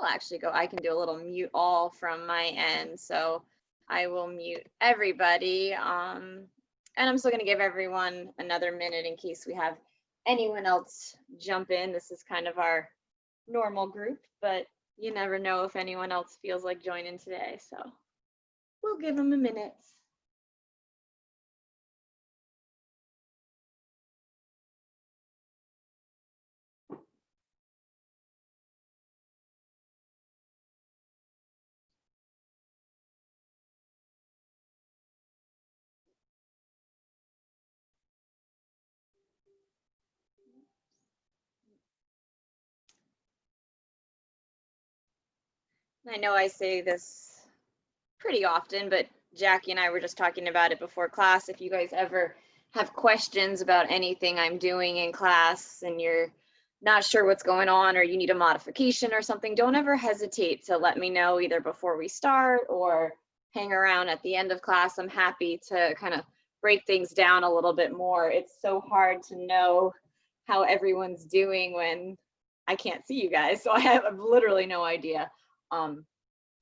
I'll actually go, I can do a little mute all from my end. So I will mute everybody. And I'm still going to give everyone another minute in case we have anyone else jump in. This is kind of our normal group, but you never know if anyone else feels like joining today. So we'll give them a minute. I know I say this pretty often, but Jackie and I were just talking about it before class. If you guys ever have questions about anything I'm doing in class and you're not sure what's going on or you need a modification or something, don't ever hesitate to let me know either before we start or hang around at the end of class. I'm happy to kind of break things down a little bit more. It's so hard to know how everyone's doing when I can't see you guys, so I have literally no idea.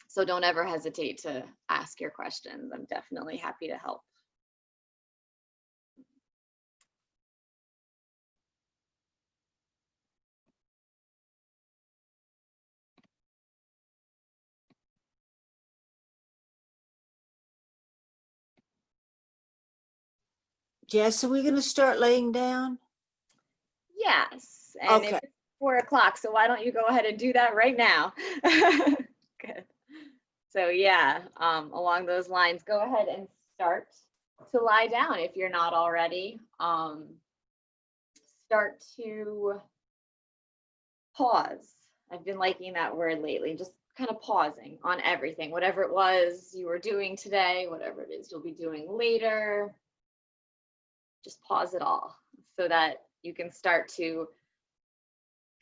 So don't ever hesitate to ask your questions. I'm definitely happy to help. Jess, are we going to start laying down? Yes, and Okay. it's 4 o'clock, so why don't you go ahead and do that right now? Good. So yeah, along those lines, go ahead and start to lie down if you're not already. Start to pause. I've been liking that word lately, just kind of pausing on everything, whatever it was you were doing today, whatever it is you'll be doing later. Just pause it all so that you can start to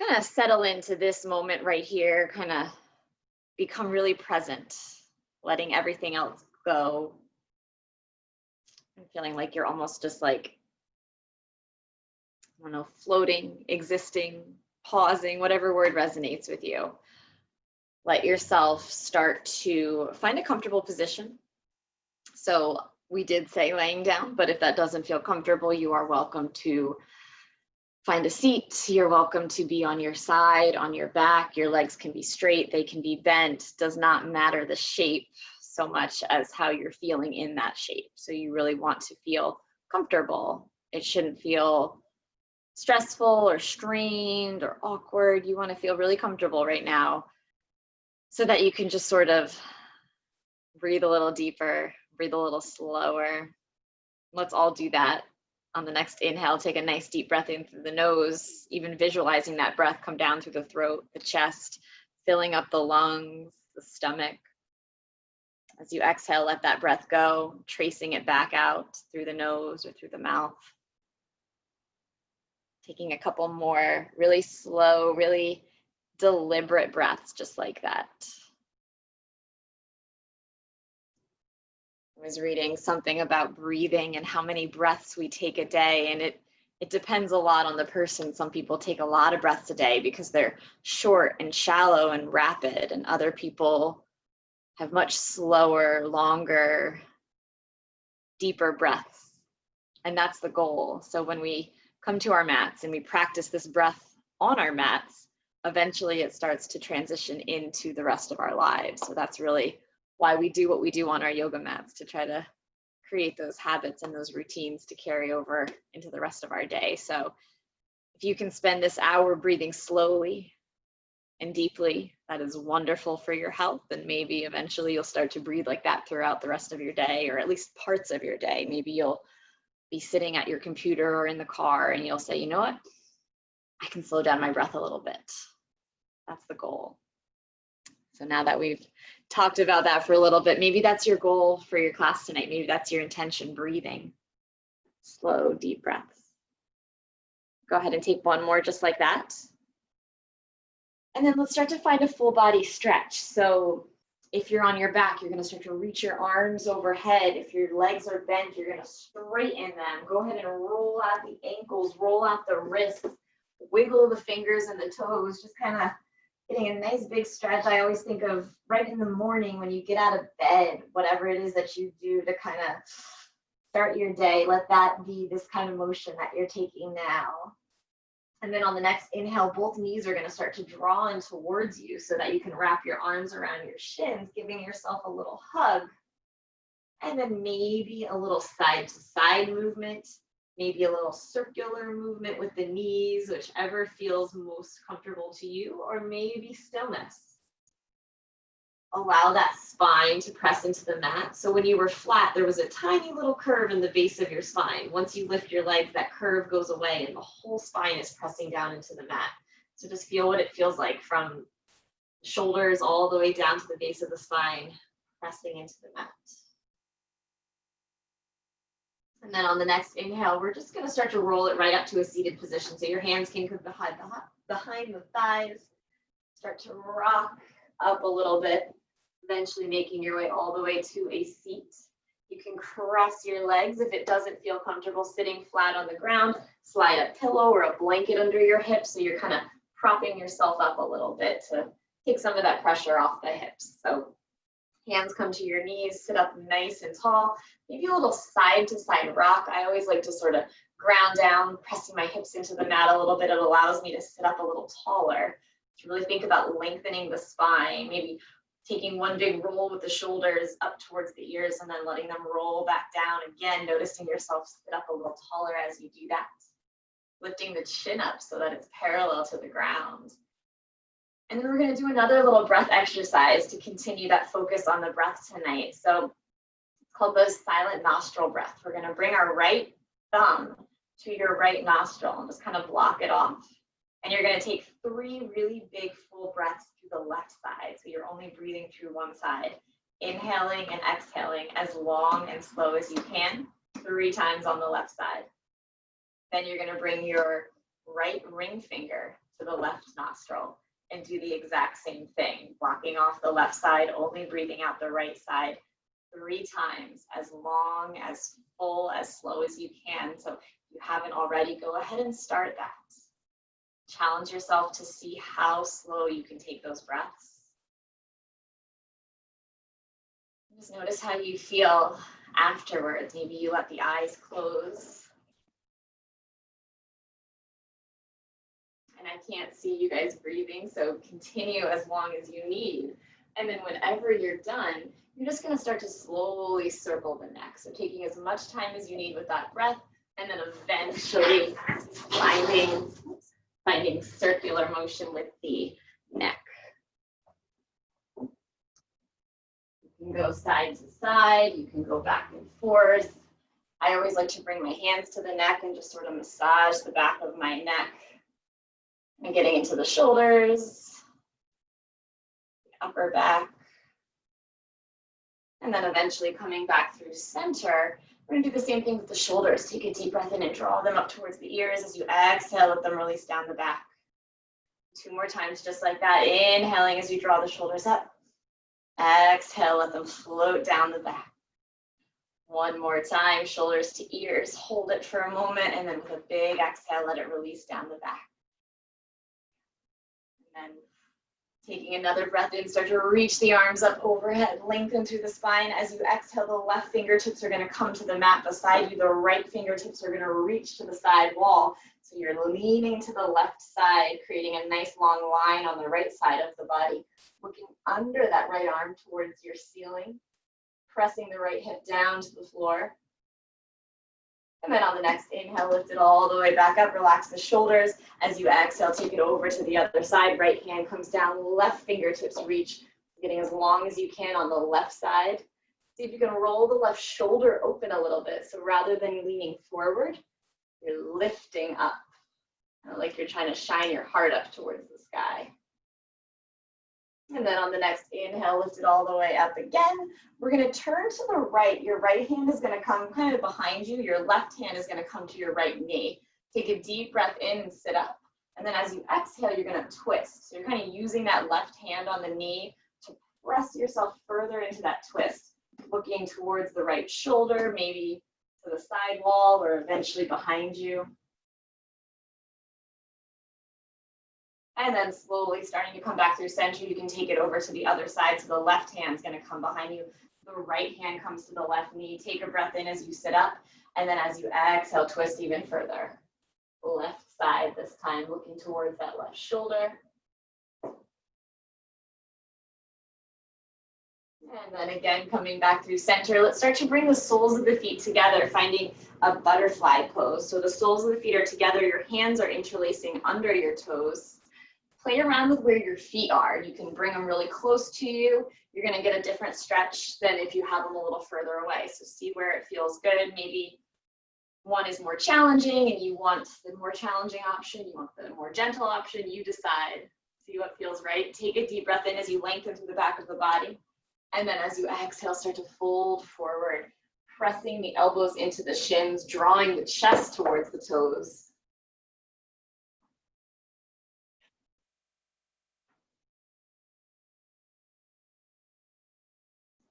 kind of settle into this moment right here, kind of become really present, letting everything else go. I'm feeling like you're almost just like, I don't know, floating, existing, pausing, whatever word resonates with you. Let yourself start to find a comfortable position. So we did say laying down, but if that doesn't feel comfortable, you are welcome to find a seat. You're welcome to be on your side, on your back. Your legs can be straight, they can be bent. Does not matter the shape so much as how you're feeling in that shape. So you really want to feel comfortable. It shouldn't feel stressful or strained or awkward. You want to feel really comfortable right now so that you can just sort of breathe a little deeper, breathe a little slower. Let's all do that. On the next inhale, take a nice deep breath in through the nose, even visualizing that breath come down through the throat, the chest, filling up the lungs, the stomach. As you exhale, let that breath go, tracing it back out through the nose or through the mouth. Taking a couple more really slow, really deliberate breaths just like that. I was reading something about breathing and how many breaths we take a day, and it depends a lot on the person. Some people take a lot of breaths a day because they're short and shallow and rapid, and other people have much slower, longer, deeper breaths. And that's the goal. So when we come to our mats and we practice this breath on our mats, eventually it starts to transition into the rest of our lives. So that's really why we do what we do on our yoga mats, to try to create those habits and those routines to carry over into the rest of our day. So if you can spend this hour breathing slowly and deeply, that is wonderful for your health. And maybe eventually you'll start to breathe like that throughout the rest of your day, or at least parts of your day. Maybe you'll be sitting at your computer or in the car and you'll say, you know what, I can slow down my breath a little bit. That's the goal. So now that we've talked about that for a little bit, maybe that's your goal for your class tonight. Maybe that's your intention, breathing. Slow, deep breaths. Go ahead and take one more just like that. And then let's start to find a full body stretch. So if you're on your back, you're going to start to reach your arms overhead. If your legs are bent, you're going to straighten them. Go ahead and roll out the ankles, roll out the wrists, wiggle the fingers and the toes. Just kind of Getting a nice big stretch. I always think of right in the morning when you get out of bed, whatever it is that you do to kind of start your day, let that be this kind of motion that you're taking now. And then on the next inhale, both knees are going to start to draw in towards you so that you can wrap your arms around your shins, giving yourself a little hug. And then maybe a little side to side movement, maybe a little circular movement with the knees, whichever feels most comfortable to you, or maybe stillness. Allow that spine to press into the mat. So when you were flat, there was a tiny little curve in the base of your spine. Once you lift your legs, that curve goes away and the whole spine is pressing down into the mat. So just feel what it feels like from shoulders all the way down to the base of the spine, pressing into the mat. And then on the next inhale, we're just going to start to roll it right up to a seated position. So your hands can come behind the thighs, start to rock up a little bit, eventually making your way all the way to a seat. You can cross your legs if it doesn't feel comfortable sitting flat on the ground. Slide a pillow or a blanket under your hips so you're kind of propping yourself up a little bit to take some of that pressure off the hips. So hands come to your knees, sit up nice and tall. Maybe a little side to side rock. I always like to sort of ground down, pressing my hips into the mat a little bit. It allows me to sit up a little taller. To really think about lengthening the spine, maybe taking one big roll with the shoulders up towards the ears and then letting them roll back down. Again, noticing yourself sit up a little taller as you do that. Lifting the chin up so that it's parallel to the ground. And then we're going to do another little breath exercise to continue that focus on the breath tonight. So it's called the silent nostril breath. We're going to bring our right thumb to your right nostril and just kind of block it off. And you're going to take 3 really big full breaths through the left side. So you're only breathing through one side. Inhaling and exhaling as long and slow as you can, 3 times on the left side. Then you're going to bring your right ring finger to the left nostril and do the exact same thing, blocking off the left side, only breathing out the right side 3 times, as long, as full, as slow as you can. So if you haven't already, go ahead and start that. Challenge yourself to see how slow you can take those breaths. Just notice how you feel afterwards. Maybe you let the eyes close. And I can't see you guys breathing, so continue as long as you need. And then whenever you're done, you're just going to start to slowly circle the neck. So taking as much time as you need with that breath, and then eventually finding circular motion with the neck. You can go side to side, you can go back and forth. I always like to bring my hands to the neck and just sort of massage the back of my neck. And getting into the shoulders, the upper back. And then eventually coming back through center. We're gonna do the same thing with the shoulders. Take a deep breath in and draw them up towards the ears. As you exhale, let them release down the back. 2 more times just like that. Inhaling as you draw the shoulders up. Exhale, let them float down the back. 1 more time, shoulders to ears. Hold it for a moment, and then with a big exhale, let it release down the back. And then taking another breath in, start to reach the arms up overhead, lengthen through the spine. As you exhale, the left fingertips are going to come to the mat beside you. The right fingertips are going to reach to the side wall. So you're leaning to the left side, creating a nice long line on the right side of the body. Looking under that right arm towards your ceiling, pressing the right hip down to the floor. And then on the next inhale, lift it all the way back up, relax the shoulders. As you exhale, take it over to the other side. Right hand comes down, left fingertips reach, getting as long as you can on the left side. See if you can roll the left shoulder open a little bit. So rather than leaning forward, you're lifting up, like you're trying to shine your heart up towards the sky. And then on the next inhale, lift it all the way up again. We're going to turn to the right. Your right hand is going to come kind of behind you. Your left hand is going to come to your right knee. Take a deep breath in and sit up. And then as you exhale, you're going to twist. So you're kind of using that left hand on the knee to press yourself further into that twist. Looking towards the right shoulder, maybe to the side wall or eventually behind you. And then slowly starting to come back through center, you can take it over to the other side. So the left hand's going to come behind you. The right hand comes to the left knee. Take a breath in as you sit up. And then as you exhale, twist even further. Left side this time, looking towards that left shoulder. And then again, coming back through center, let's start to bring the soles of the feet together, finding a butterfly pose. So the soles of the feet are together, your hands are interlacing under your toes. Play around with where your feet are. You can bring them really close to you. You're gonna get a different stretch than if you have them a little further away. So see where it feels good. Maybe one is more challenging and you want the more challenging option, you want the more gentle option, you decide. See what feels right. Take a deep breath in as you lengthen through the back of the body. And then as you exhale, start to fold forward, pressing the elbows into the shins, drawing the chest towards the toes.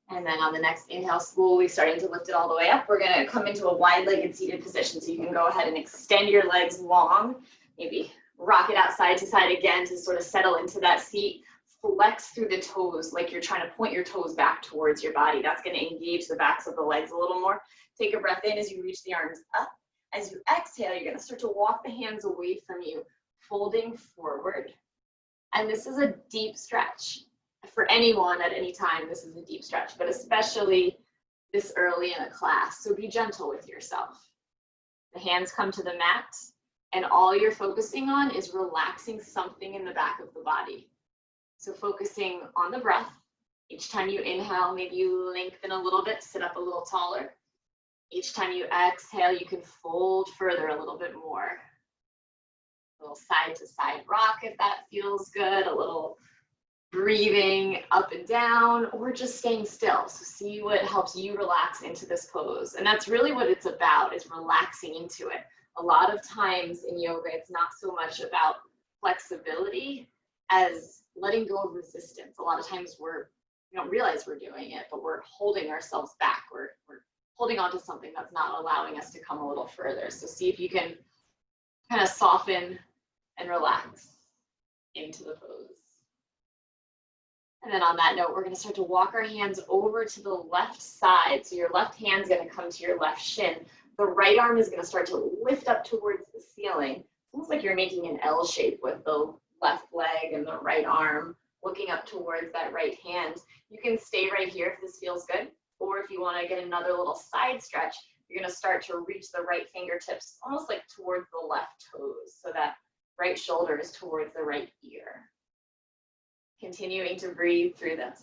And then on the next inhale, slowly starting to lift it all the way up. We're gonna come into a wide-legged seated position. So you can go ahead and extend your legs long, maybe rock it out side to side again to sort of settle into that seat. Flex through the toes like you're trying to point your toes back towards your body. That's going to engage the backs of the legs a little more. Take a breath in as you reach the arms up. As you exhale, you're going to start to walk the hands away from you, folding forward. And this is a deep stretch. For anyone at any time, this is a deep stretch, but especially this early in a class. So be gentle with yourself. The hands come to the mat, and all you're focusing on is relaxing something in the back of the body. So focusing on the breath. Each time you inhale, maybe you lengthen a little bit, sit up a little taller. Each time you exhale, you can fold further a little bit more. A little side to side rock if that feels good, a little breathing up and down, or just staying still. So see what helps you relax into this pose. And that's really what it's about, is relaxing into it. A lot of times in yoga, it's not so much about flexibility as letting go of resistance. A lot of times we don't realize we're doing it, but we're holding ourselves back. We're holding on to something that's not allowing us to come a little further. So see if you can kind of soften and relax into the pose. And then on that note, we're going to start to walk our hands over to the left side. So your left hand's going to come to your left shin. The right arm is going to start to lift up towards the ceiling. It's almost like you're making an L shape with the left leg and the right arm looking up towards that right hand. You can stay right here if this feels good, or if you want to get another little side stretch, you're going to start to reach the right fingertips almost like towards the left toes, so that right shoulder is towards the right ear. Continuing to breathe through this.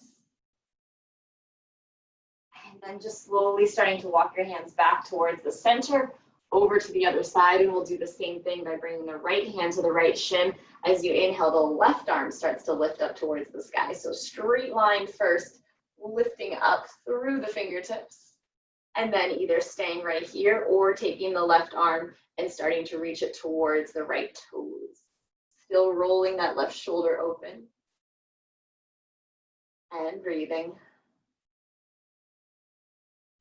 And then just slowly starting to walk your hands back towards the center, over to the other side, and we'll do the same thing by bringing the right hand to the right shin. As you inhale, the left arm starts to lift up towards the sky. So straight line first, lifting up through the fingertips, and then either staying right here or taking the left arm and starting to reach it towards the right toes. Still rolling that left shoulder open. And breathing.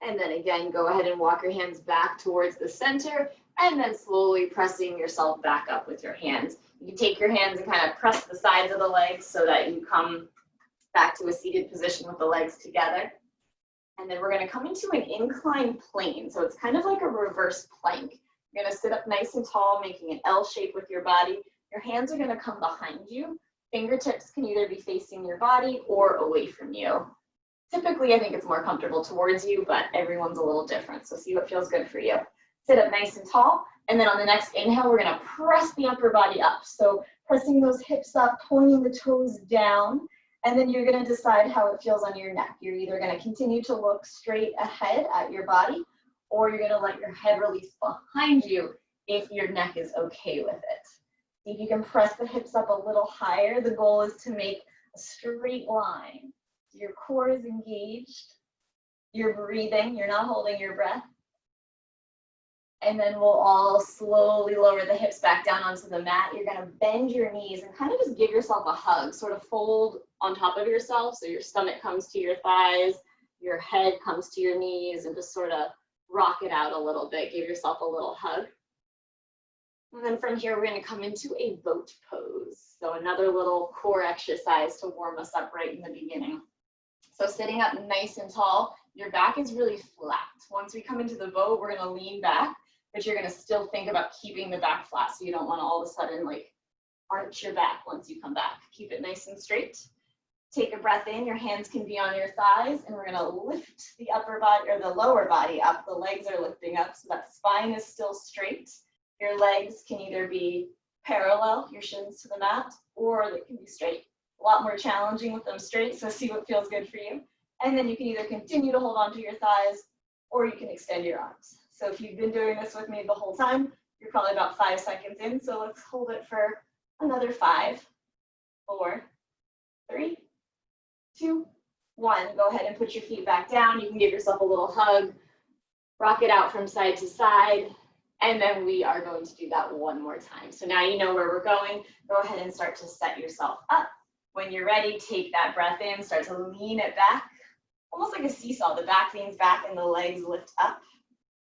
And then again, go ahead and walk your hands back towards the center, and then slowly pressing yourself back up with your hands. You can take your hands and kind of press the sides of the legs so that you come back to a seated position with the legs together. And then we're going to come into an inclined plane. So it's kind of like a reverse plank. You're going to sit up nice and tall, making an L shape with your body. Your hands are going to come behind you. Fingertips can either be facing your body or away from you. Typically, I think it's more comfortable towards you, but everyone's a little different. So see what feels good for you. Sit up nice and tall. And then on the next inhale, we're going to press the upper body up. So pressing those hips up, pointing the toes down. And then you're going to decide how it feels on your neck. You're either going to continue to look straight ahead at your body, or you're going to let your head release behind you if your neck is okay with it. See if you can press the hips up a little higher. The goal is to make a straight line. Your core is engaged. You're breathing. You're not holding your breath. And then we'll all slowly lower the hips back down onto the mat. You're going to bend your knees and kind of just give yourself a hug. Sort of fold on top of yourself so your stomach comes to your thighs, your head comes to your knees, and just sort of rock it out a little bit. Give yourself a little hug. And then from here, we're going to come into a boat pose. So another little core exercise to warm us up right in the beginning. So sitting up nice and tall, your back is really flat. Once we come into the boat, we're gonna lean back, but you're gonna still think about keeping the back flat. So you don't wanna all of a sudden like arch your back once you come back. Keep it nice and straight. Take a breath in, your hands can be on your thighs, and we're gonna lift the upper body or the lower body up. The legs are lifting up so that spine is still straight. Your legs can either be parallel, your shins to the mat, or they can be straight. A lot more challenging with them straight, so see what feels good for you. And then you can either continue to hold onto your thighs, or you can extend your arms. So if you've been doing this with me the whole time, you're probably about 5 seconds in, so let's hold it for another 5, 4, 3, 2, 1. Go ahead and put your feet back down. You can give yourself a little hug, rock it out from side to side, and then we are going to do that one more time. So now you know where we're going. Go ahead and start to set yourself up. When you're ready, take that breath in, start to lean it back, almost like a seesaw. The back leans back and the legs lift up.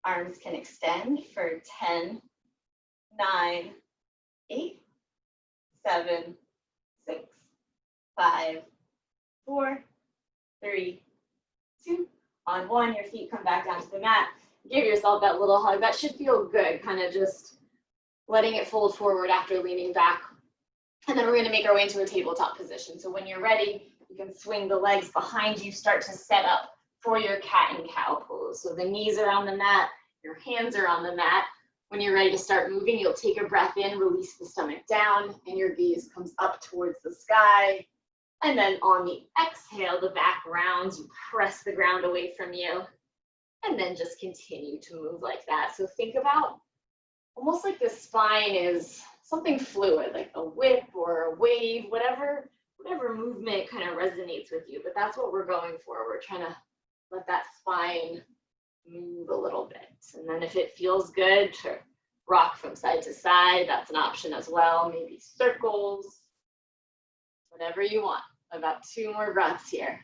Arms can extend for 10, 9, 8, 7, 6, 5, 4, 3, 2. On 1, your feet come back down to the mat. Give yourself that little hug. That should feel good, kind of just letting it fold forward after leaning back. And then we're going to make our way into a tabletop position. So when you're ready, you can swing the legs behind you, start to set up for your cat and cow pose. So the knees are on the mat, your hands are on the mat. When you're ready to start moving, you'll take a breath in, release the stomach down, and your gaze comes up towards the sky. And then on the exhale, the back rounds, you press the ground away from you, and then just continue to move like that. So think about almost like the spine is something fluid, like a whip or a wave, whatever movement kind of resonates with you. But that's what we're going for. We're trying to let that spine move a little bit. And then if it feels good to rock from side to side, that's an option as well. Maybe circles, whatever you want. About 2 more breaths here.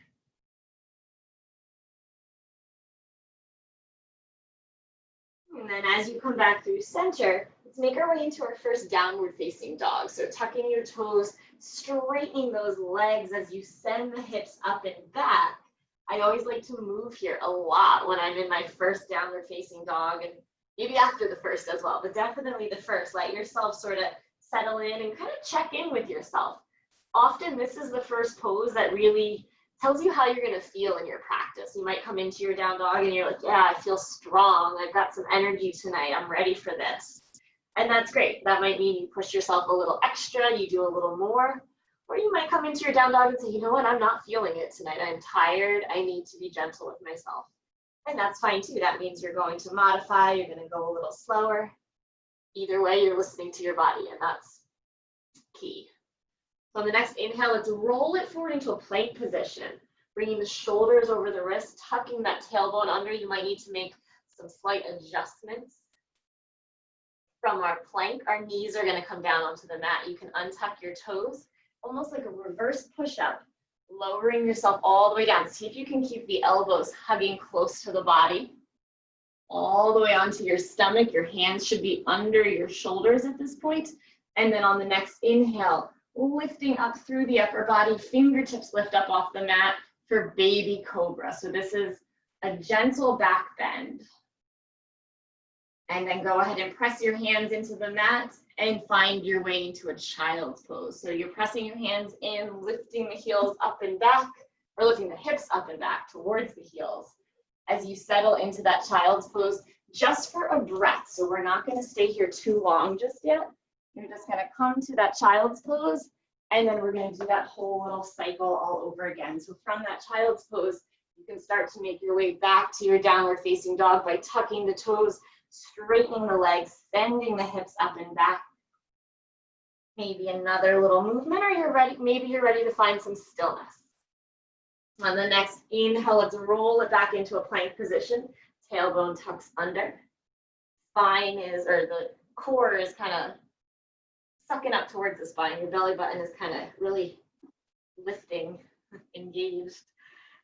And then as you come back through center, let's make our way into our first downward facing dog. So tucking your toes, straightening those legs as you send the hips up and back. I always like to move here a lot when I'm in my first downward facing dog, and maybe after the first as well, but definitely the first. Let yourself sort of settle in and kind of check in with yourself. Often this is the first pose that really tells you how you're going to feel in your practice. You might come into your down dog and you're like, yeah, I feel strong. I've got some energy tonight. I'm ready for this. And that's great. That might mean you push yourself a little extra, you do a little more. Or you might come into your down dog and say, you know what, I'm not feeling it tonight. I'm tired. I need to be gentle with myself. And that's fine too. That means you're going to modify. You're going to go a little slower. Either way, you're listening to your body, and that's key. So on the next inhale, let's roll it forward into a plank position, bringing the shoulders over the wrist, tucking that tailbone under. You might need to make some slight adjustments. From our plank, our knees are going to come down onto the mat. You can untuck your toes, almost like a reverse push-up, lowering yourself all the way down. See if you can keep the elbows hugging close to the body, all the way onto your stomach. Your hands should be under your shoulders at this point. And then on the next inhale, lifting up through the upper body, fingertips lift up off the mat for baby cobra. So this is a gentle back bend. And then go ahead and press your hands into the mat and find your way into a child's pose. So you're pressing your hands in, lifting the heels up and back, or lifting the hips up and back towards the heels. As you settle into that child's pose, just for a breath. So we're not going to stay here too long just yet. You're just going to come to that child's pose, and then we're going to do that whole little cycle all over again. So from that child's pose, you can start to make your way back to your downward facing dog by tucking the toes, straightening the legs, sending the hips up and back. Maybe another little movement, or maybe you're ready to find some stillness. On the next inhale, let's roll it back into a plank position. Tailbone tucks under. The core is kind of sucking up towards the spine. Your belly button is kind of really lifting, engaged.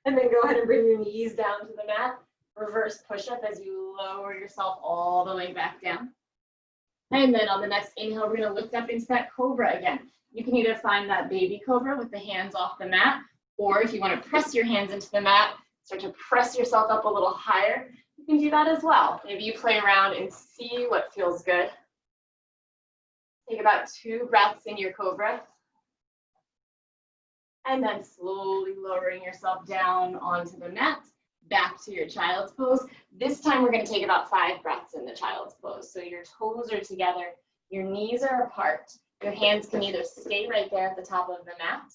And then go ahead and bring your knees down to the mat. Reverse push-up as you lower yourself all the way back down. And then on the next inhale, we're going to lift up into that cobra again. You can either find that baby cobra with the hands off the mat, or if you want to press your hands into the mat, start to press yourself up a little higher, you can do that as well. Maybe you play around and see what feels good. Take about 2 breaths in your cobra. And then slowly lowering yourself down onto the mat, back to your child's pose. This time we're going to take about 5 breaths in the child's pose. So your toes are together, your knees are apart. Your hands can either stay right there at the top of the mat,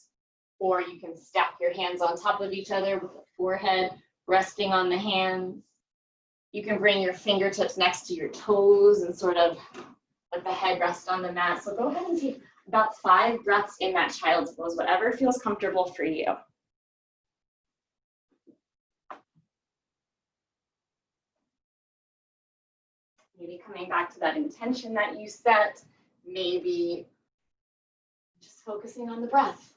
or you can stack your hands on top of each other with the forehead resting on the hands. You can bring your fingertips next to your toes and sort of let the head rest on the mat. So go ahead and take about 5 breaths in that child's pose, whatever feels comfortable for you. Maybe coming back to that intention that you set, maybe just focusing on the breath.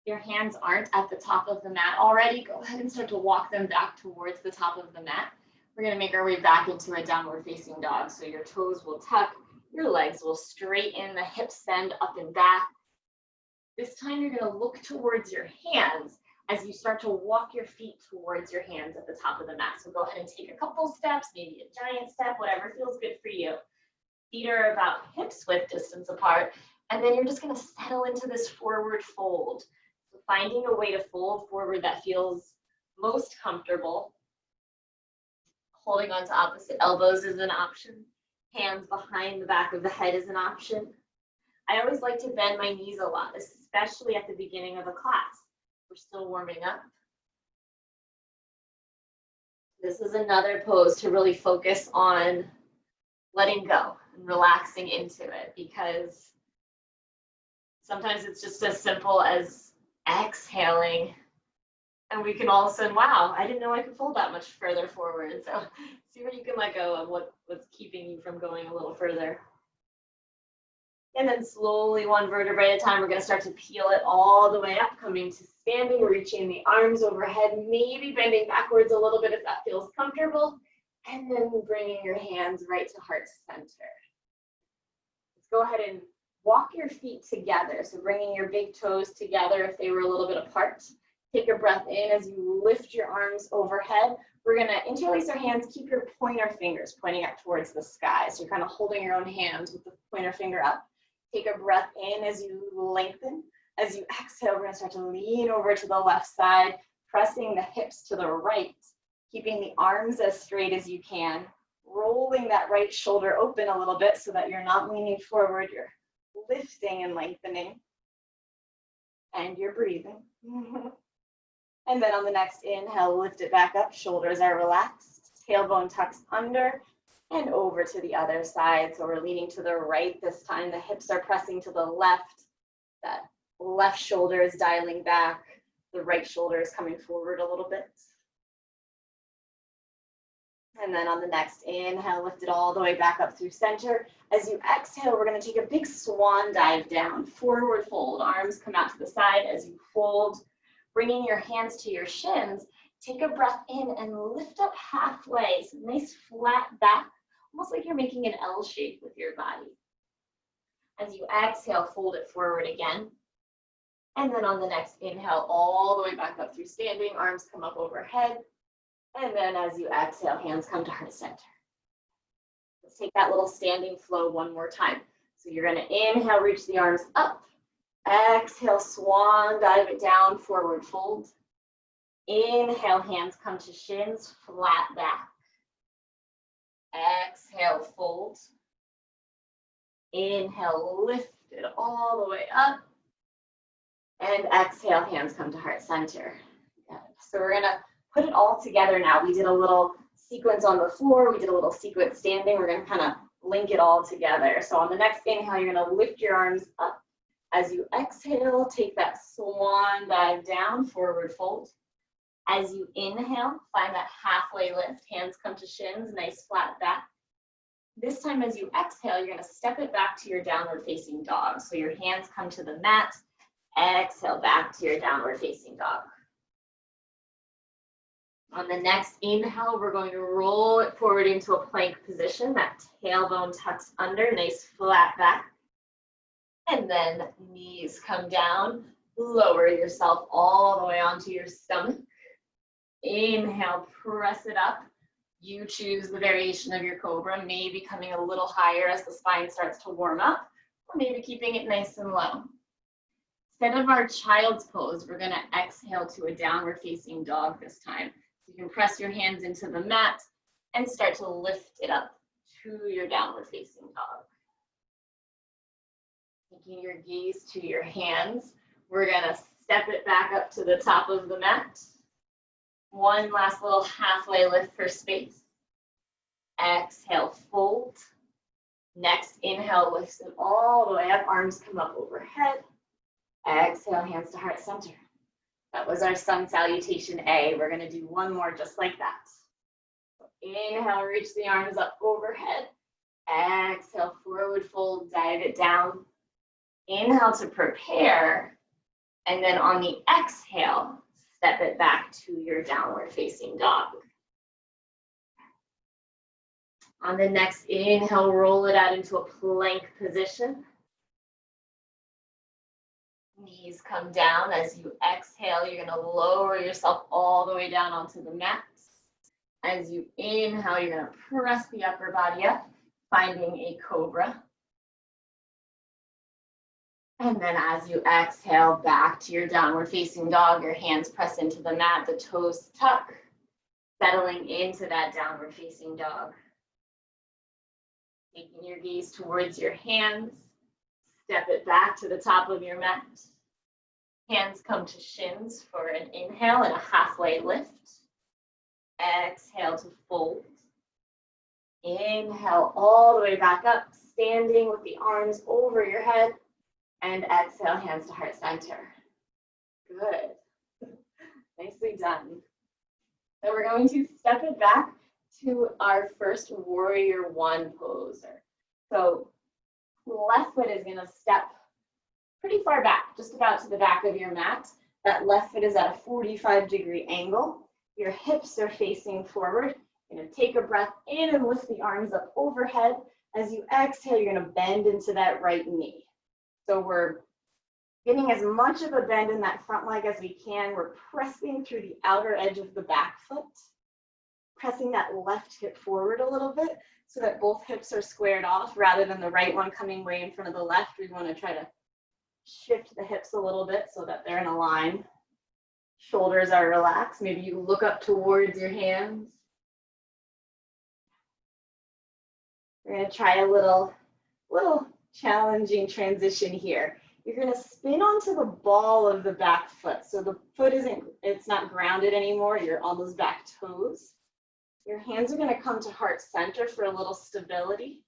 Your hands aren't at the top of the mat already, go ahead and start to walk them back towards the top of the mat. We're going to make our way back into a downward facing dog. So your toes will tuck, your legs will straighten, the hips bend up and back. This time you're going to look towards your hands as you start to walk your feet towards your hands at the top of the mat. So go ahead and take a couple steps, maybe a giant step, whatever feels good for you. Feet are about hips width distance apart. And then you're just going to settle into this forward fold. So finding a way to fold forward that feels most comfortable. Holding on to opposite elbows is an option. Hands behind the back of the head is an option. I always like to bend my knees a lot, especially at the beginning of a class. We're still warming up. This is another pose to really focus on letting go and relaxing into it, because sometimes it's just as simple as exhaling. And we can all of a sudden, wow, I didn't know I could fold that much further forward. So see what you can let go of, what's keeping you from going a little further. And then slowly, one vertebrae at a time, we're going to start to peel it all the way up, coming to standing, reaching the arms overhead, maybe bending backwards a little bit if that feels comfortable. And then bringing your hands right to heart center. Let's go ahead and walk your feet together. So bringing your big toes together if they were a little bit apart. Take a breath in as you lift your arms overhead. We're going to interlace our hands, keep your pointer fingers pointing up towards the sky. So you're kind of holding your own hands with the pointer finger up. Take a breath in as you lengthen. As you exhale, we're going to start to lean over to the left side, pressing the hips to the right, keeping the arms as straight as you can, rolling that right shoulder open a little bit so that you're not leaning forward, you're lifting and lengthening, and you're breathing. And then on the next inhale, lift it back up, shoulders are relaxed, tailbone tucks under, and over to the other side. So we're leaning to the right this time. The hips are pressing to the left. That left shoulder is dialing back. The right shoulder is coming forward a little bit. And then on the next inhale, lift it all the way back up through center. As you exhale, we're going to take a big swan dive down, forward fold. Arms come out to the side as you fold, bringing your hands to your shins. Take a breath in and lift up halfway. So nice flat back, almost like you're making an L shape with your body. As you exhale, fold it forward again. And then on the next inhale, all the way back up through standing, arms come up overhead. And then as you exhale, hands come to heart center. Let's take that little standing flow one more time. So you're going to inhale, reach the arms up. Exhale, swan, dive it down, forward fold. Inhale, hands come to shins, flat back. Exhale, fold. Inhale, lift it all the way up. And exhale, hands come to heart center. Good. So we're going to put it all together now. We did a little sequence on the floor. We did a little sequence standing. We're going to kind of link it all together. So on the next inhale, you're going to lift your arms up. As you exhale, take that swan dive down, forward fold. As you inhale, find that halfway lift. Hands come to shins, nice flat back. This time as you exhale, you're going to step it back to your downward facing dog. So your hands come to the mat Exhale back to your downward facing dog. On the next inhale, we're going to roll it forward into a plank position. That tailbone tucks under, nice flat back. And then knees come down. Lower yourself all the way onto your stomach. Inhale, press it up. You choose the variation of your cobra, maybe coming a little higher as the spine starts to warm up, or maybe keeping it nice and low. Instead of our child's pose, we're going to exhale to a downward facing dog this time. You can press your hands into the mat and start to lift it up to your downward facing dog. Taking your gaze to your hands, we're going to step it back up to the top of the mat. One last little halfway lift for space. Exhale, fold. Next inhale, lifts it all the way up, arms come up overhead. Exhale, hands to heart center. That was our sun salutation A. We're going to do one more just like that. Inhale, reach the arms up overhead. Exhale, forward fold, dive it down. Inhale to prepare. And then on the exhale, step it back to your downward facing dog. On the next inhale, roll it out into a plank position. Knees come down. As you exhale, you're going to lower yourself all the way down onto the mat. As you inhale, you're going to press the upper body up, finding a cobra. And then as you exhale, back to your downward facing dog, your hands press into the mat, the toes tuck, settling into that downward facing dog. Taking your gaze towards your hands, step it back to the top of your mat. Hands come to shins for an inhale and a halfway lift. Exhale to fold. Inhale all the way back up, standing with the arms over your head. And exhale, hands to heart center. Good. Nicely done. So we're going to step it back to our first warrior one pose. So left foot is going to step pretty far back, just about to the back of your mat. That left foot is at a 45-degree angle. Your hips are facing forward. You're going to take a breath in and lift the arms up overhead. As you exhale, you're going to bend into that right knee. So we're getting as much of a bend in that front leg as we can. We're pressing through the outer edge of the back foot, pressing that left hip forward a little bit so that both hips are squared off rather than the right one coming way in front of the left. We want to try to shift the hips a little bit so that they're in a line. Shoulders are relaxed. Maybe you look up towards your hands. We're going to try a little challenging transition here. You're going to spin onto the ball of the back foot. So the foot it's not grounded anymore. You're on those back toes. Your hands are going to come to heart center for a little stability.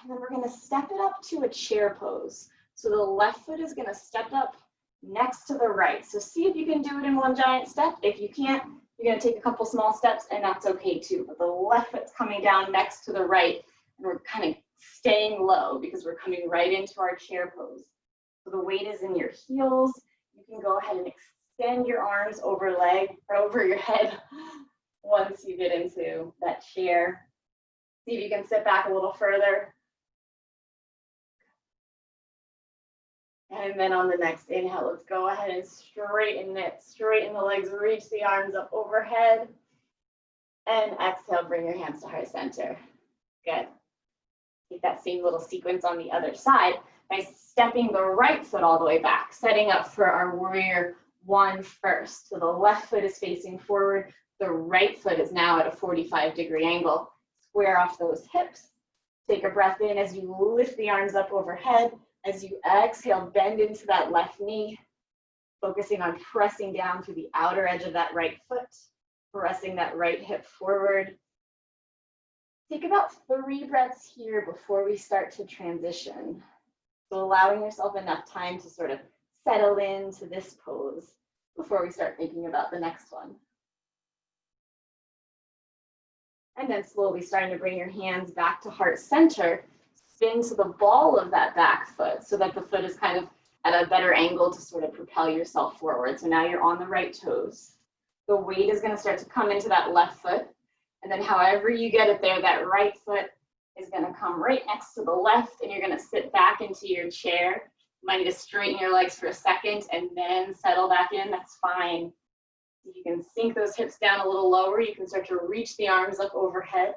And then we're going to step it up to a chair pose. So the left foot is going to step up next to the right. So see if you can do it in one giant step. If you can't, you're going to take a couple small steps, and that's okay too. But the left foot's coming down next to the right, and we're kind of staying low because we're coming right into our chair pose. So the weight is in your heels. You can go ahead and extend your arms over your head once you get into that chair. See if you can sit back a little further. And then on the next inhale, let's go ahead and straighten it. Straighten the legs, reach the arms up overhead. And exhale, bring your hands to heart center. Good. Take that same little sequence on the other side by stepping the right foot all the way back, setting up for our warrior one first. So the left foot is facing forward. The right foot is now at a 45-degree angle. Square off those hips. Take a breath in as you lift the arms up overhead. As you exhale, bend into that left knee, focusing on pressing down through the outer edge of that right foot, pressing that right hip forward. Take about 3 breaths here before we start to transition. So allowing yourself enough time to sort of settle into this pose before we start thinking about the next one. And then slowly starting to bring your hands back to heart center. Spin to the ball of that back foot so that the foot is kind of at a better angle to sort of propel yourself forward. So now you're on the right toes. The weight is gonna start to come into that left foot. And then however you get it there, that right foot is gonna come right next to the left, and you're gonna sit back into your chair. You might need to straighten your legs for a second and then settle back in, that's fine. You can sink those hips down a little lower. You can start to reach the arms up overhead.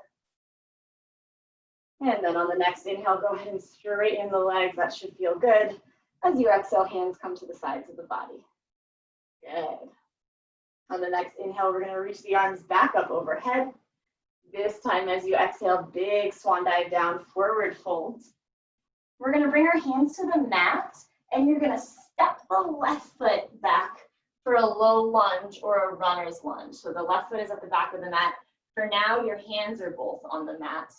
And then on the next inhale, go ahead and straighten the legs. That should feel good. As you exhale, hands come to the sides of the body. Good. On the next inhale, we're gonna reach the arms back up overhead. This time, as you exhale, big swan dive down, forward fold. We're gonna bring our hands to the mat, and you're gonna step the left foot back for a low lunge or a runner's lunge. So the left foot is at the back of the mat. For now, your hands are both on the mat.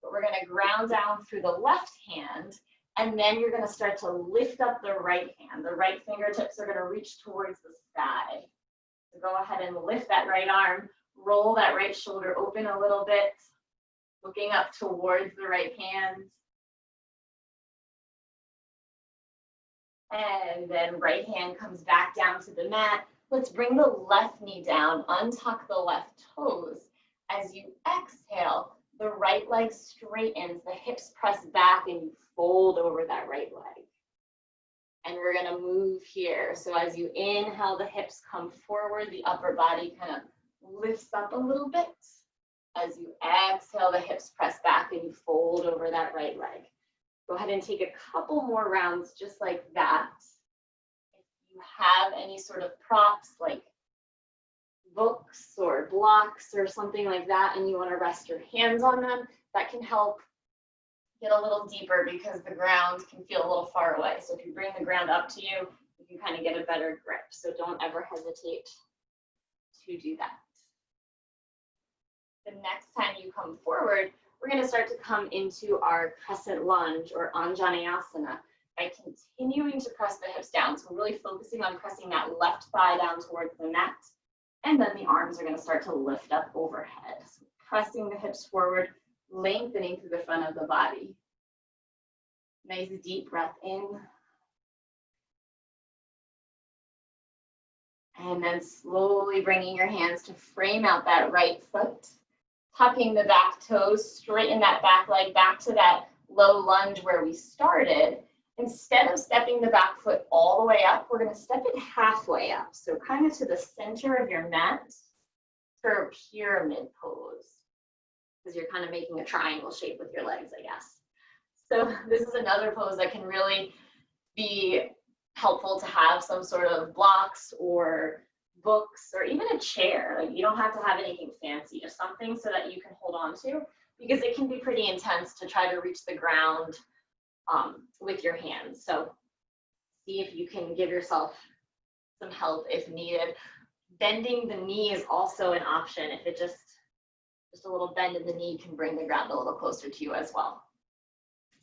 But we're gonna ground down through the left hand, and then you're gonna start to lift up the right hand. The right fingertips are gonna reach towards the sky. So go ahead and lift that right arm, roll that right shoulder open a little bit, looking up towards the right hand. And then right hand comes back down to the mat. Let's bring the left knee down, untuck the left toes. As you exhale, the right leg straightens, the hips press back, and you fold over that right leg. And we're gonna move here. So as you inhale, the hips come forward, the upper body kind of lifts up a little bit. As you exhale, the hips press back and you fold over that right leg. Go ahead and take a couple more rounds just like that. If you have any sort of props like books or blocks or something like that, and you want to rest your hands on them, that can help get a little deeper because the ground can feel a little far away. So if you bring the ground up to you, you can kind of get a better grip. So don't ever hesitate to do that. The next time you come forward, we're going to start to come into our crescent lunge or Anjaneyasana by continuing to press the hips down. So we're really focusing on pressing that left thigh down towards the mat. And then the arms are going to start to lift up overhead. So pressing the hips forward, lengthening through the front of the body. Nice deep breath in. And then slowly bringing your hands to frame out that right foot. Tucking the back toes, straighten that back leg back to that low lunge where we started. Instead of stepping the back foot all the way up, we're going to step it halfway up. So kind of to the center of your mat for a pyramid pose. Because you're kind of making a triangle shape with your legs, I guess. So this is another pose that can really be helpful to have some sort of blocks or books or even a chair. Like, you don't have to have anything fancy, just something so that you can hold on to, because it can be pretty intense to try to reach the ground with your hands. So see if you can give yourself some help if needed. Bending the knee is also an option. If it just a little bend in the knee can bring the ground a little closer to you as well.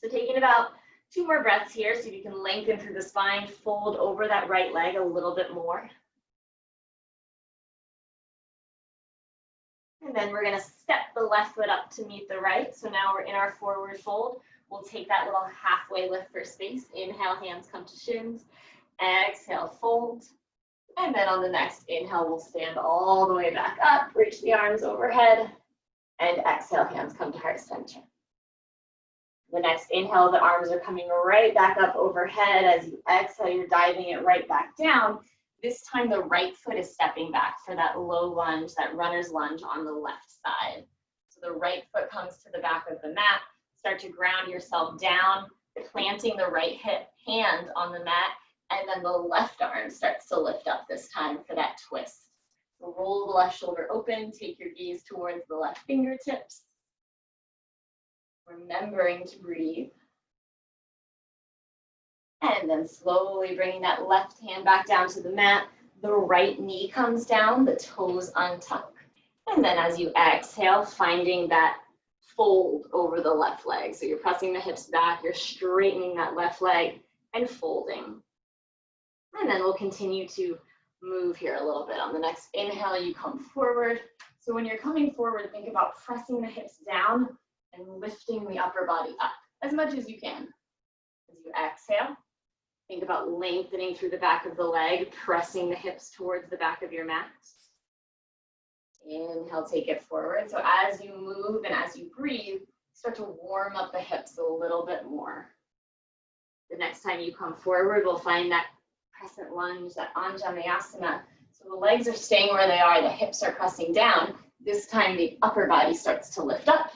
So taking about 2 more breaths here, so you can lengthen through the spine, fold over that right leg a little bit more. And then we're gonna step the left foot up to meet the right. So now we're in our forward fold. We'll take that little halfway lift for space. Inhale, hands come to shins. Exhale, fold. And then on the next inhale, we'll stand all the way back up, reach the arms overhead, and exhale, hands come to heart center. The next inhale, the arms are coming right back up overhead. As you exhale, you're diving it right back down. This time, the right foot is stepping back for that low lunge, that runner's lunge on the left side. So the right foot comes to the back of the mat. Start to ground yourself down, planting the right hand on the mat, and then the left arm starts to lift up this time for that twist. So roll the left shoulder open, take your gaze towards the left fingertips. Remembering to breathe. And then slowly bringing that left hand back down to the mat. The right knee comes down, the toes untuck. And then as you exhale, finding that fold over the left leg. So you're pressing the hips back, you're straightening that left leg and folding. And then we'll continue to move here a little bit. On the next inhale, you come forward. So when you're coming forward, think about pressing the hips down and lifting the upper body up as much as you can. As you exhale, Think about lengthening through the back of the leg, pressing the hips towards the back of your mat. Inhale, take it forward. So as you move and as you breathe, start to warm up the hips a little bit more. The next time you come forward, we'll find that crescent lunge, that Anjaneyasana. So the legs are staying where they are, the hips are pressing down. This time the upper body starts to lift up.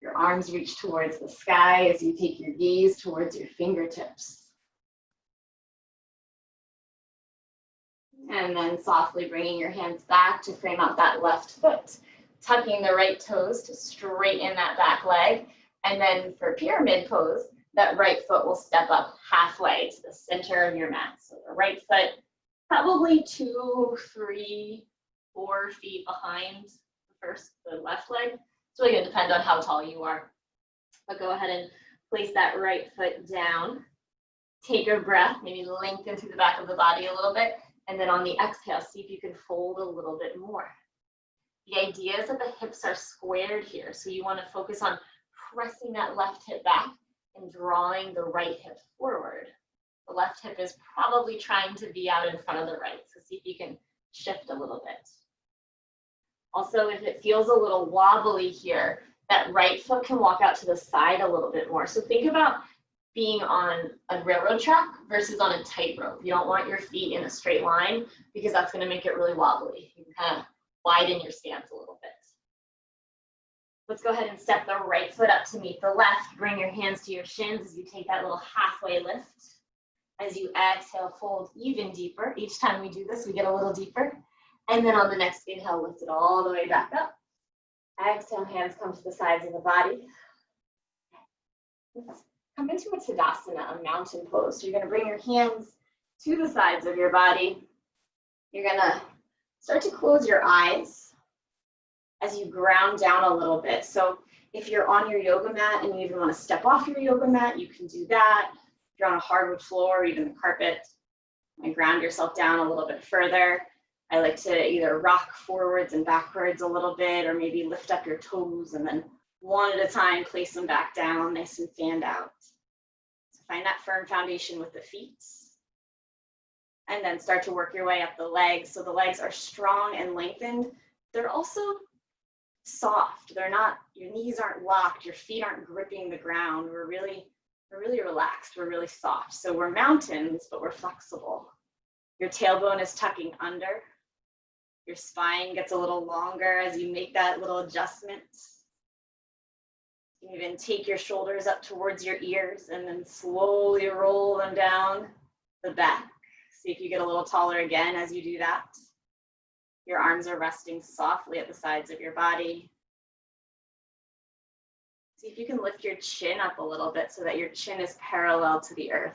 Your arms reach towards the sky as you take your gaze towards your fingertips. And then softly bringing your hands back to frame out that left foot, tucking the right toes to straighten that back leg. And then for pyramid pose, that right foot will step up halfway to the center of your mat. So the right foot, probably 2, 3, 4 feet behind the left leg. It's really going to depend on how tall you are. But go ahead and place that right foot down. Take a breath, maybe lengthen through the back of the body a little bit. And then on the exhale, see if you can fold a little bit more. The idea is that the hips are squared here. So you want to focus on pressing that left hip back and drawing the right hip forward. The left hip is probably trying to be out in front of the right. So see if you can shift a little bit. Also, if it feels a little wobbly here, that right foot can walk out to the side a little bit more. So think about being on a railroad track versus on a tightrope. You don't want your feet in a straight line because that's going to make it really wobbly. You can kind of widen your stance a little bit. Let's go ahead and step the right foot up to meet the left. Bring your hands to your shins as you take that little halfway lift. As you exhale, fold even deeper. Each time we do this, we get a little deeper. And then on the next inhale, lift it all the way back up. Exhale, hands come to the sides of the body. Come into a Tadasana, a mountain pose. So you're going to bring your hands to the sides of your body. You're going to start to close your eyes as you ground down a little bit. So if you're on your yoga mat and you even want to step off your yoga mat, you can do that. If you're on a hardwood floor or even the carpet, and ground yourself down a little bit further. I like to either rock forwards and backwards a little bit, or maybe lift up your toes and then one at a time, place them back down, nice and fanned out. So find that firm foundation with the feet. And then start to work your way up the legs. So the legs are strong and lengthened. They're also soft. They're not, your knees aren't locked, your feet aren't gripping the ground. We're really relaxed. We're really soft. So we're mountains, but we're flexible. Your tailbone is tucking under. Your spine gets a little longer as you make that little adjustment. You can even take your shoulders up towards your ears and then slowly roll them down the back. See if you get a little taller again as you do that. Your arms are resting softly at the sides of your body. See if you can lift your chin up a little bit so that your chin is parallel to the earth.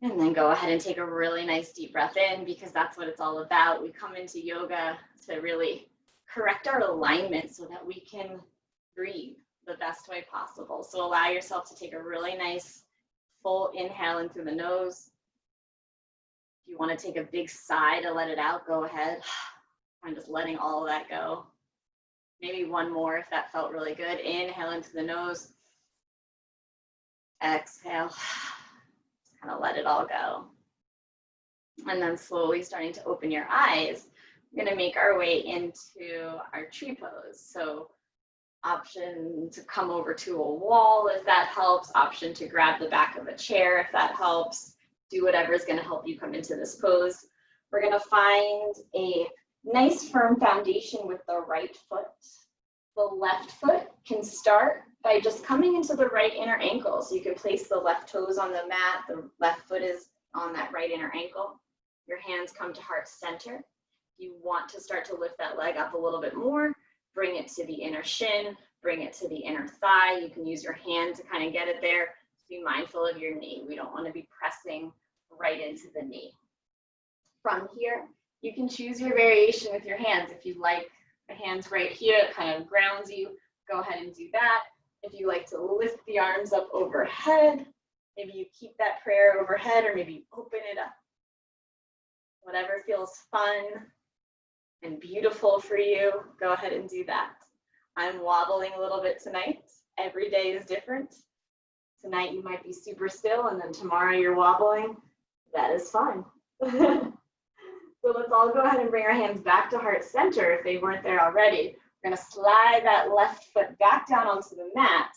And then go ahead and take a really nice deep breath in, because that's what it's all about. We come into yoga to really correct our alignment so that we can breathe the best way possible. So allow yourself to take a really nice full inhale in through the nose. If you want to take a big sigh to let it out, go ahead. I'm just letting all of that go. Maybe one more if that felt really good. Inhale into the nose. Exhale. Just kind of let it all go. And then slowly starting to open your eyes. We're going to make our way into our tree pose. So option to come over to a wall if that helps. Option to grab the back of a chair if that helps. Do whatever is going to help you come into this pose. We're going to find a nice firm foundation with the right foot. The left foot can start by just coming into the right inner ankle. So you can place the left toes on the mat. The left foot is on that right inner ankle. Your hands come to heart center. If you want to start to lift that leg up a little bit more, bring it to the inner shin, bring it to the inner thigh. You can use your hand to kind of get it there. Be mindful of your knee. We don't want to be pressing right into the knee. From here, you can choose your variation with your hands. If you like the hands right here, it kind of grounds you, go ahead and do that. If you like to lift the arms up overhead, maybe you keep that prayer overhead, or maybe you open it up. Whatever feels fun and beautiful for you, go ahead and do that. I'm wobbling a little bit tonight. Every day is different. Tonight you might be super still and then tomorrow you're wobbling. That is fine. So let's all go ahead and bring our hands back to heart center if they weren't there already. We're gonna slide that left foot back down onto the mat.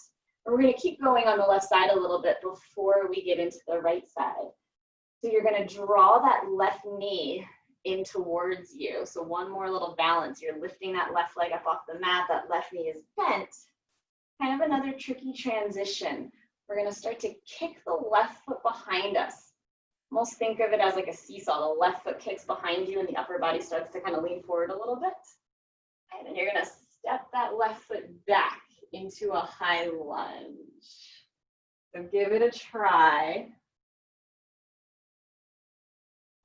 And we're gonna keep going on the left side a little bit before we get into the right side. So you're gonna draw that left knee in towards you. So one more little balance. You're lifting that left leg up off the mat. That left knee is bent. Kind of another tricky transition. We're gonna start to kick the left foot behind us. Almost think of it as like a seesaw. The left foot kicks behind you and the upper body starts to kind of lean forward a little bit. And then you're gonna step that left foot back into a high lunge. So give it a try.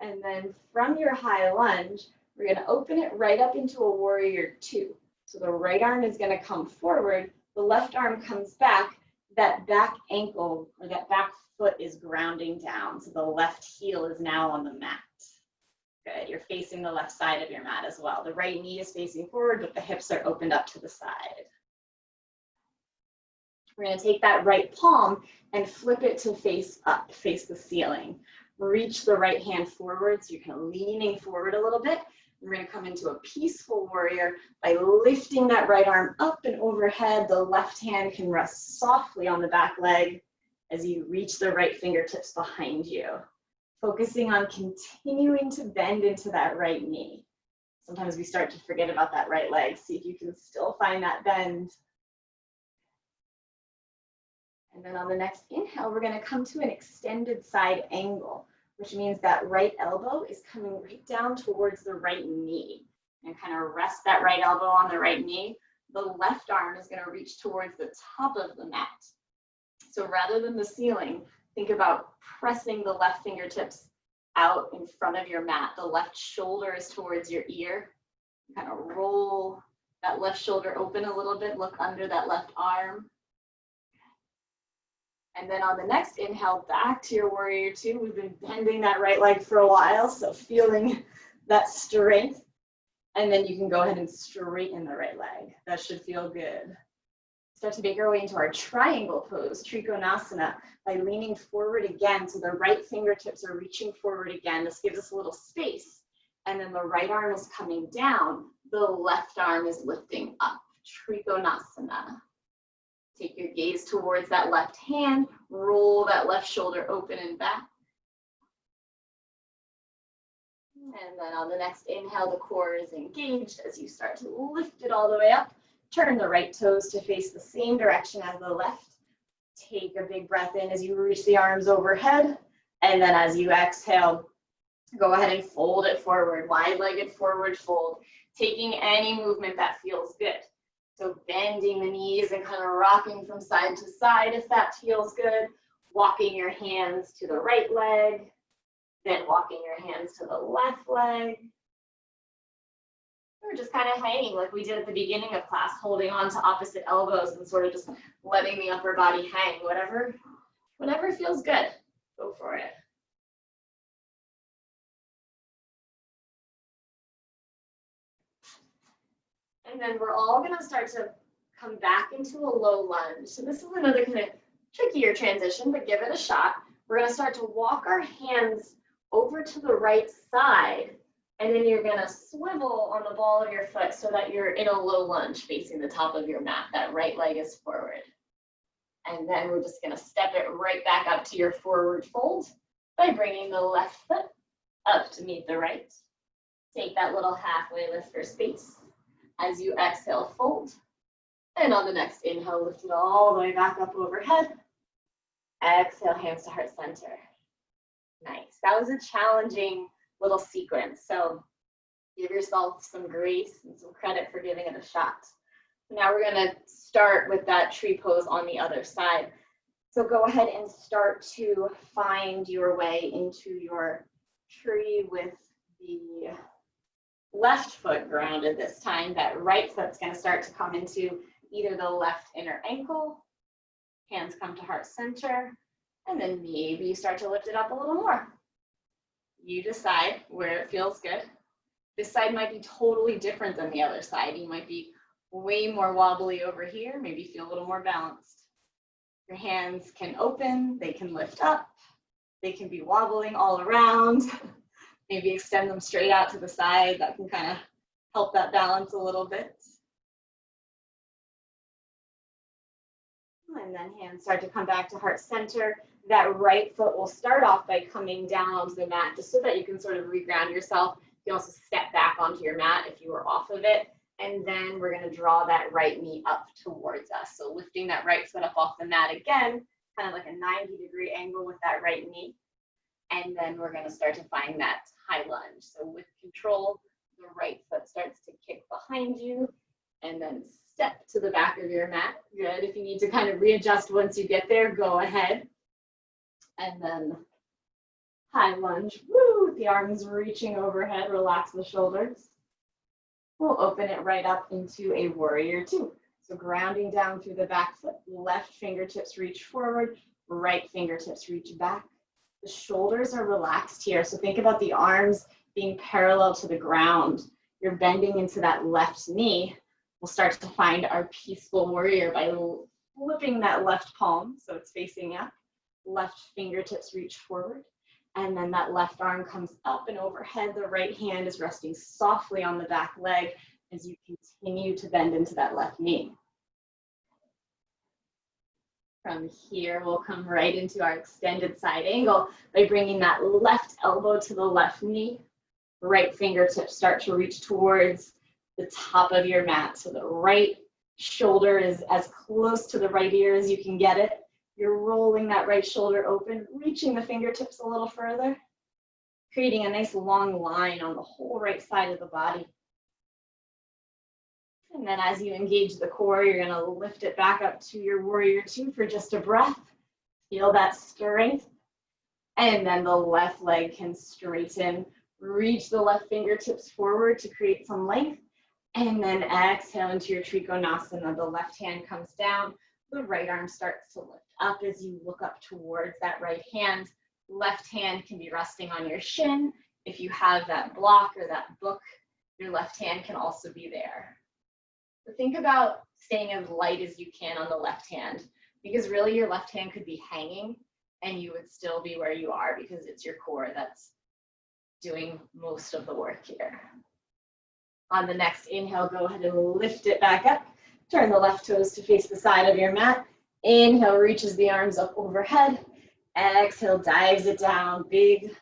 And then from your high lunge, we're gonna open it right up into a warrior two. So the right arm is gonna come forward, the left arm comes back, that back ankle or that back foot is grounding down. So the left heel is now on the mat. Good, you're facing the left side of your mat as well. The right knee is facing forward, but the hips are opened up to the side. We're gonna take that right palm and flip it to face up, face the ceiling. Reach the right hand forward, so you're kind of leaning forward a little bit. We're gonna come into a peaceful warrior by lifting that right arm up and overhead. The left hand can rest softly on the back leg as you reach the right fingertips behind you. Focusing on continuing to bend into that right knee. Sometimes we start to forget about that right leg. See if you can still find that bend. And then on the next inhale, we're gonna come to an extended side angle, which means that right elbow is coming right down towards the right knee. And kind of rest that right elbow on the right knee. The left arm is gonna reach towards the top of the mat. So rather than the ceiling, think about pressing the left fingertips out in front of your mat. The left shoulder is towards your ear. Kind of roll that left shoulder open a little bit, look under that left arm. And then on the next inhale, back to your warrior two. We've been bending that right leg for a while, so feeling that strength. And then you can go ahead and straighten the right leg. That should feel good. Start to make our way into our triangle pose, Trikonasana, by leaning forward again. So the right fingertips are reaching forward again. This gives us a little space. And then the right arm is coming down. The left arm is lifting up, Trikonasana. Take your gaze towards that left hand. Roll that left shoulder open and back. And then on the next inhale, the core is engaged as you start to lift it all the way up. Turn the right toes to face the same direction as the left. Take a big breath in as you reach the arms overhead. And then as you exhale, go ahead and fold it forward, wide-legged forward fold, taking any movement that feels good. So bending the knees and kind of rocking from side to side if that feels good. Walking your hands to the right leg, then walking your hands to the left leg. Or just kind of hanging like we did at the beginning of class, holding on to opposite elbows and sort of just letting the upper body hang. Whatever feels good, go for it. And then we're all gonna start to come back into a low lunge. So this is another kind of trickier transition, but give it a shot. We're gonna start to walk our hands over to the right side, and then you're gonna swivel on the ball of your foot so that you're in a low lunge facing the top of your mat. That right leg is forward. And then we're just gonna step it right back up to your forward fold by bringing the left foot up to meet the right. Take that little halfway lift for space. As you exhale, fold. And on the next inhale, lift it all the way back up overhead. Exhale, hands to heart center. Nice. That was a challenging little sequence. So give yourself some grace and some credit for giving it a shot. Now we're going to start with that tree pose on the other side. So go ahead and start to find your way into your tree with the left foot grounded this time. That right foot's going to start to come into either the left inner ankle, hands come to heart center, and then maybe you start to lift it up a little more. You decide where it feels good. This side might be totally different than the other side. You might be way more wobbly over here, maybe feel a little more balanced. Your hands can open, they can lift up, they can be wobbling all around. Maybe extend them straight out to the side. That can kind of help that balance a little bit. And then hands start to come back to heart center. That right foot will start off by coming down onto the mat just so that you can sort of reground yourself. You can also step back onto your mat if you were off of it. And then we're going to draw that right knee up towards us. So lifting that right foot up off the mat again, kind of like a 90-degree angle with that right knee. And then we're going to start to find that high lunge. So with control, the right foot starts to kick behind you and then step to the back of your mat. Good. If you need to kind of readjust once you get there, go ahead. And then high lunge. Woo! With the arms reaching overhead, relax the shoulders. We'll open it right up into a warrior two. So grounding down through the back foot, left fingertips reach forward, right fingertips reach back. The shoulders are relaxed here. So think about the arms being parallel to the ground. You're bending into that left knee. We'll start to find our peaceful warrior by flipping that left palm so it's facing up. Left fingertips reach forward. And then that left arm comes up and overhead. The right hand is resting softly on the back leg as you continue to bend into that left knee. From here, we'll come right into our extended side angle by bringing that left elbow to the left knee. Right fingertips start to reach towards the top of your mat. So the right shoulder is as close to the right ear as you can get it. You're rolling that right shoulder open, reaching the fingertips a little further, creating a nice long line on the whole right side of the body. And then as you engage the core, you're going to lift it back up to your warrior two for just a breath. Feel that strength. And then the left leg can straighten. Reach the left fingertips forward to create some length. And then exhale into your Trikonasana. The left hand comes down. The right arm starts to lift up as you look up towards that right hand. Left hand can be resting on your shin. If you have that block or that book, your left hand can also be there. So think about staying as light as you can on the left hand, because really your left hand could be hanging and you would still be where you are because it's your core that's doing most of the work here. On the next inhale, go ahead and lift it back up. Turn the left toes to face the side of your mat. Inhale, reaches the arms up overhead. Exhale, dives it down. Big,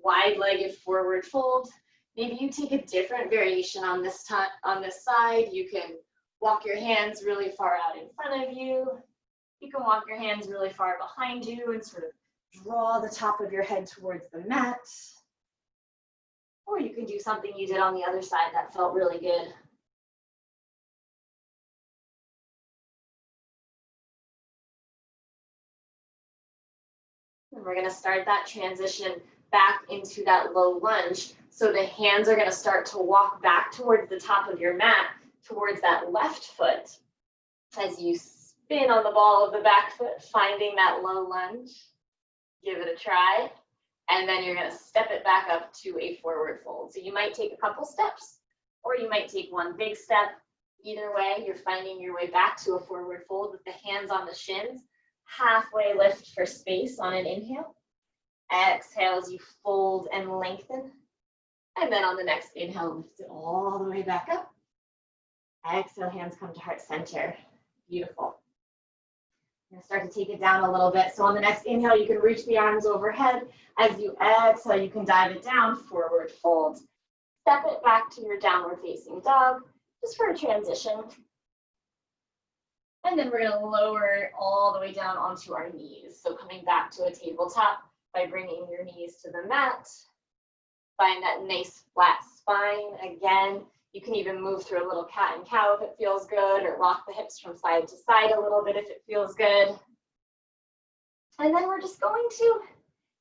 wide-legged forward fold. Maybe you take a different variation on this side. You can walk your hands really far out in front of you. You can walk your hands really far behind you and sort of draw the top of your head towards the mat. Or you can do something you did on the other side that felt really good. And we're going to start that transition back into that low lunge. So the hands are going to start to walk back towards the top of your mat, towards that left foot. As you spin on the ball of the back foot, finding that low lunge. Give it a try. And then you're going to step it back up to a forward fold. So you might take a couple steps, or you might take one big step. Either way, you're finding your way back to a forward fold with the hands on the shins. Halfway lift for space on an inhale. Exhale as you fold and lengthen. And then on the next inhale, lift it all the way back up. Exhale, hands come to heart center. Beautiful. I'm going to start to take it down a little bit. So on the next inhale, you can reach the arms overhead. As you exhale, you can dive it down, forward fold. Step it back to your downward facing dog, just for a transition. And then we're going to lower all the way down onto our knees. So coming back to a tabletop by bringing your knees to the mat. Find that nice flat spine. Again, you can even move through a little cat and cow if it feels good, or rock the hips from side to side a little bit if it feels good. And then we're just going to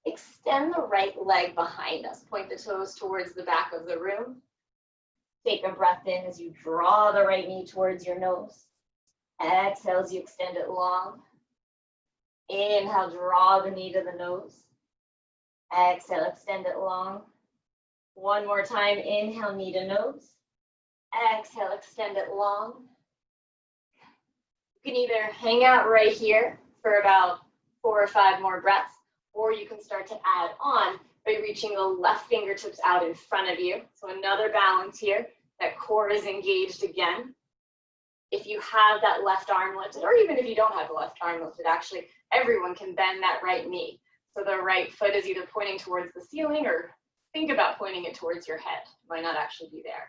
extend the right leg behind us. Point the toes towards the back of the room. Take a breath in as you draw the right knee towards your nose. Exhale as you extend it long. Inhale, draw the knee to the nose. Exhale, extend it long. One more time, inhale, knee to nose. Exhale, extend it long. You can either hang out right here for about 4 or 5 more breaths, or you can start to add on by reaching the left fingertips out in front of you. So another balance here, that core is engaged again. If you have that left arm lifted, or even if you don't have the left arm lifted, actually, everyone can bend that right knee. So the right foot is either pointing towards the ceiling or think about pointing it towards your head. It might not actually be there.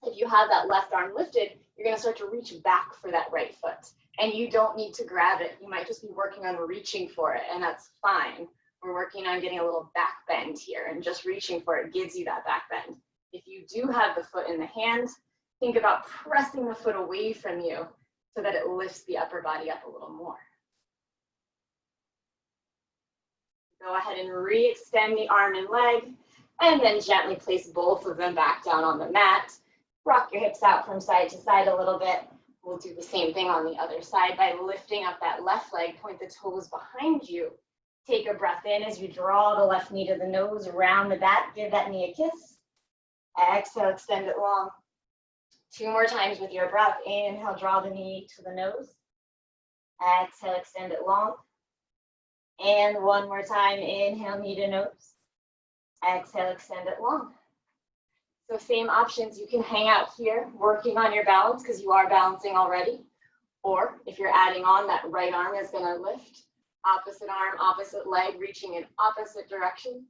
If you have that left arm lifted, you're going to start to reach back for that right foot. And you don't need to grab it. You might just be working on reaching for it, and that's fine. We're working on getting a little back bend here, and just reaching for it gives you that back bend. If you do have the foot in the hand, think about pressing the foot away from you so that it lifts the upper body up a little more. Go ahead and re-extend the arm and leg, and then gently place both of them back down on the mat. Rock your hips out from side to side a little bit. We'll do the same thing on the other side by lifting up that left leg, point the toes behind you. Take a breath in as you draw the left knee to the nose, round the back, give that knee a kiss. Exhale, extend it long. 2 more times with your breath. Inhale, draw the knee to the nose. Exhale, extend it long. And 1 more time, inhale, knee to nose. Exhale, extend it long. So same options, you can hang out here working on your balance because you are balancing already. Or if you're adding on, that right arm is going to lift. Opposite arm, opposite leg, reaching in opposite directions.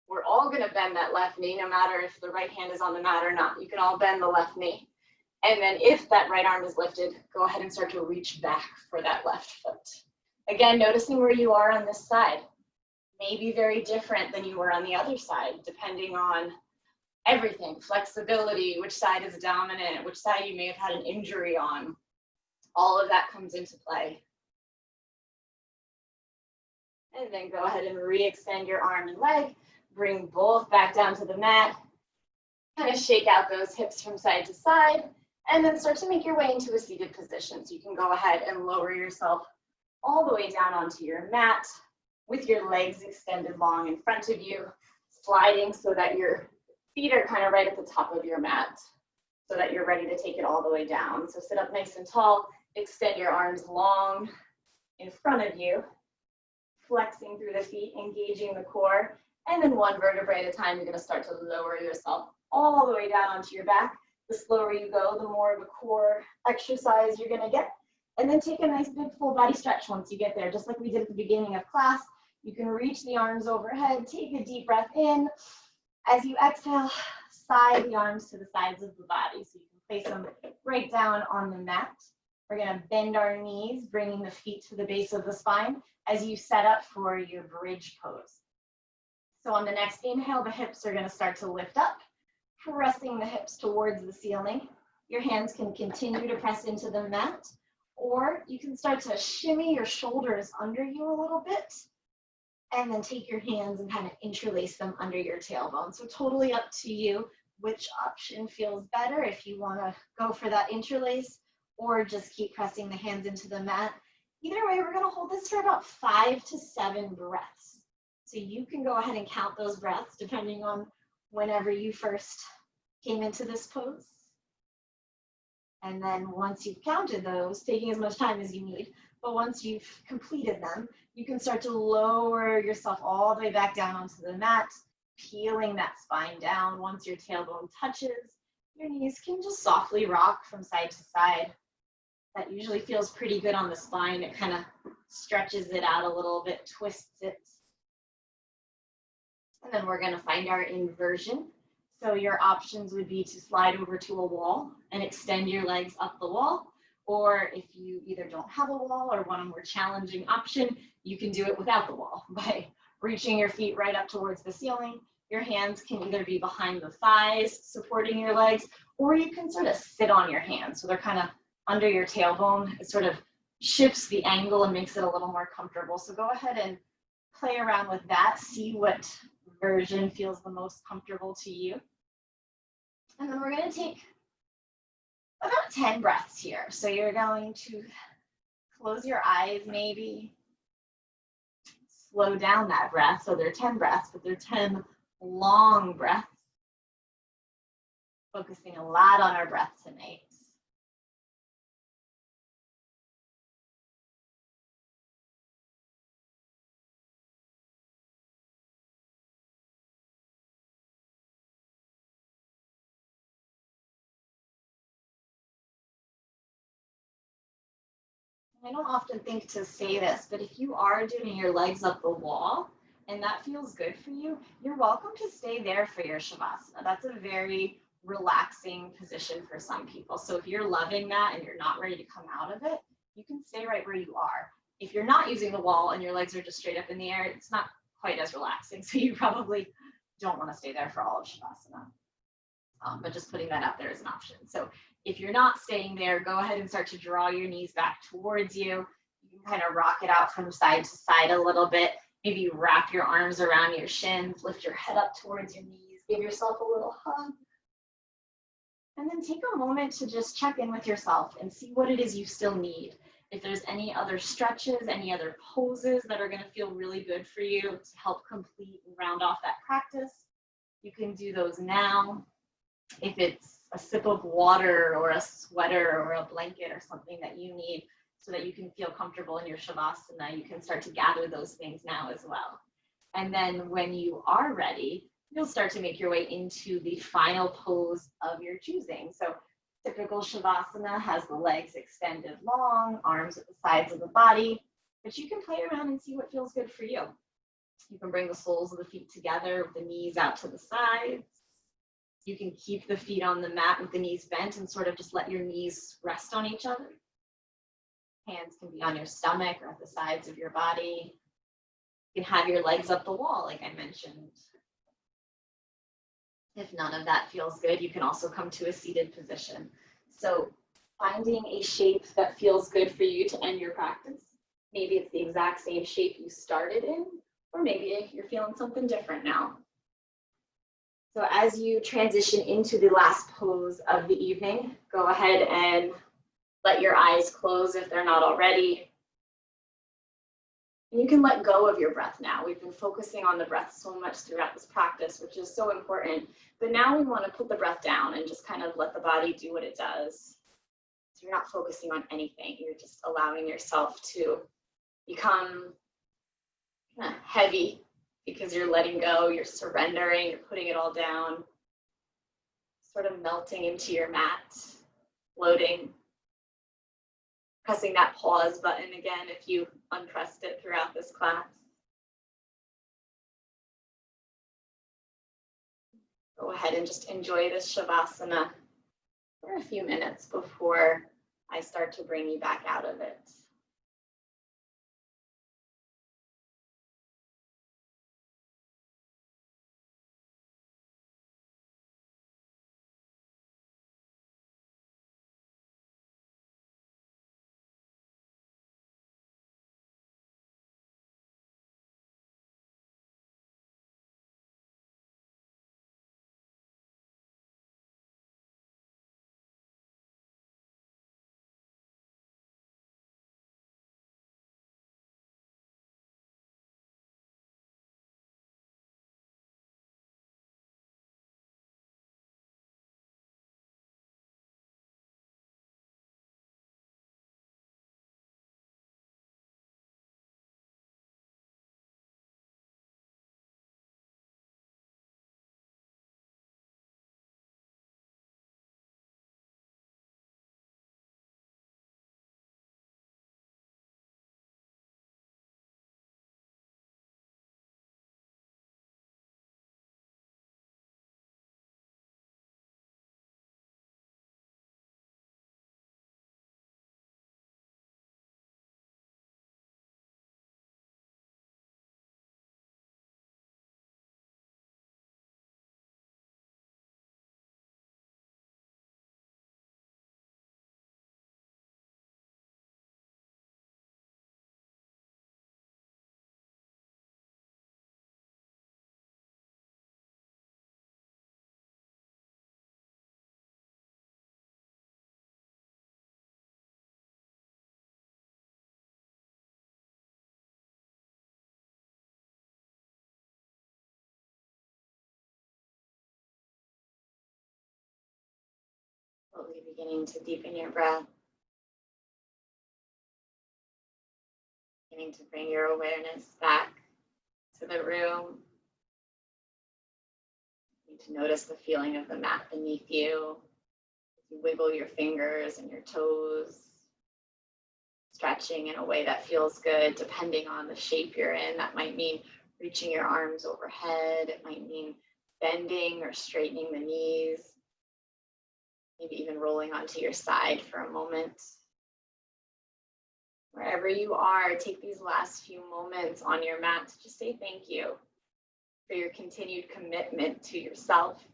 We're all going to bend that left knee no matter if the right hand is on the mat or not. You can all bend the left knee. And then if that right arm is lifted, go ahead and start to reach back for that left foot. Again, noticing where you are on this side. May be very different than you were on the other side, depending on everything, flexibility, which side is dominant, which side you may have had an injury on. All of that comes into play. And then go ahead and re-extend your arm and leg. Bring both back down to the mat. Kind of shake out those hips from side to side. And then start to make your way into a seated position. So you can go ahead and lower yourself all the way down onto your mat with your legs extended long in front of you, sliding so that your feet are kind of right at the top of your mat so that you're ready to take it all the way down. So sit up nice and tall, extend your arms long in front of you, flexing through the feet, engaging the core, and then 1 vertebrae at a time, you're going to start to lower yourself all the way down onto your back. The slower you go, the more of a core exercise you're going to get. And then take a nice big full body stretch once you get there, just like we did at the beginning of class. You can reach the arms overhead, take a deep breath in. As you exhale, side the arms to the sides of the body. So you can place them right down on the mat. We're going to bend our knees, bringing the feet to the base of the spine as you set up for your bridge pose. So on the next inhale, the hips are going to start to lift up, pressing the hips towards the ceiling. Your hands can continue to press into the mat, or you can start to shimmy your shoulders under you a little bit, and then take your hands and kind of interlace them under your tailbone. So totally up to you which option feels better, if you want to go for that interlace or just keep pressing the hands into the mat. Either way, we're going to hold this for about 5 to 7 breaths. So you can go ahead and count those breaths depending on whenever you first came into this pose. And then once you've counted those, taking as much time as you need, but once you've completed them, you can start to lower yourself all the way back down onto the mat, peeling that spine down. Once your tailbone touches, your knees can just softly rock from side to side. That usually feels pretty good on the spine. It kind of stretches it out a little bit, twists it. And then we're going to find our inversion. So your options would be to slide over to a wall and extend your legs up the wall. Or if you either don't have a wall or want a more challenging option, you can do it without the wall by reaching your feet right up towards the ceiling. Your hands can either be behind the thighs, supporting your legs, or you can sort of sit on your hands. So they're kind of under your tailbone. It sort of shifts the angle and makes it a little more comfortable. So go ahead and play around with that. See what version feels the most comfortable to you. And then we're going to take about 10 breaths here. So you're going to close your eyes maybe. Slow down that breath. So they're 10 breaths, but they're 10 long breaths. Focusing a lot on our breath tonight. I don't often think to say this, but if you are doing your legs up the wall and that feels good for you, you're welcome to stay there for your Shavasana. That's a very relaxing position for some people. So if you're loving that and you're not ready to come out of it, you can stay right where you are. If you're not using the wall and your legs are just straight up in the air, it's not quite as relaxing. So you probably don't want to stay there for all of Shavasana. But just putting that out there as an option. So if you're not staying there, go ahead and start to draw your knees back towards you. You can kind of rock it out from side to side a little bit. Maybe you wrap your arms around your shins, lift your head up towards your knees, give yourself a little hug. And then take a moment to just check in with yourself and see what it is you still need. If there's any other stretches, any other poses that are going to feel really good for you to help complete and round off that practice, you can do those now. If it's a sip of water or a sweater or a blanket or something that you need so that you can feel comfortable in your Shavasana, you can start to gather those things now as well. And then when you are ready, you'll start to make your way into the final pose of your choosing. So typical Shavasana has the legs extended long, arms at the sides of the body, but you can play around and see what feels good for you. You can bring the soles of the feet together with the knees out to the sides. You can keep the feet on the mat with the knees bent and sort of just let your knees rest on each other. Hands can be on your stomach or at the sides of your body. You can have your legs up the wall, like I mentioned. If none of that feels good, you can also come to a seated position. So finding a shape that feels good for you to end your practice. Maybe it's the exact same shape you started in, or maybe you're feeling something different now. So as you transition into the last pose of the evening, go ahead and let your eyes close if they're not already. And you can let go of your breath now. We've been focusing on the breath so much throughout this practice, which is so important. But now we want to put the breath down and just kind of let the body do what it does. So you're not focusing on anything. You're just allowing yourself to become heavy because you're letting go, you're surrendering, you're putting it all down, sort of melting into your mat, floating. Pressing that pause button again if you unpressed it throughout this class. Go ahead and just enjoy this Shavasana for a few minutes before I start to bring you back out of it. Slowly beginning to deepen your breath. Beginning to bring your awareness back to the room. You need to notice the feeling of the mat beneath you. You wiggle your fingers and your toes. stretching in a way that feels good, depending on the shape you're in. That might mean reaching your arms overhead. It might mean bending or straightening the knees. Maybe even rolling onto your side for a moment. Wherever you are, take these last few moments on your mat to just say thank you for your continued commitment to yourself,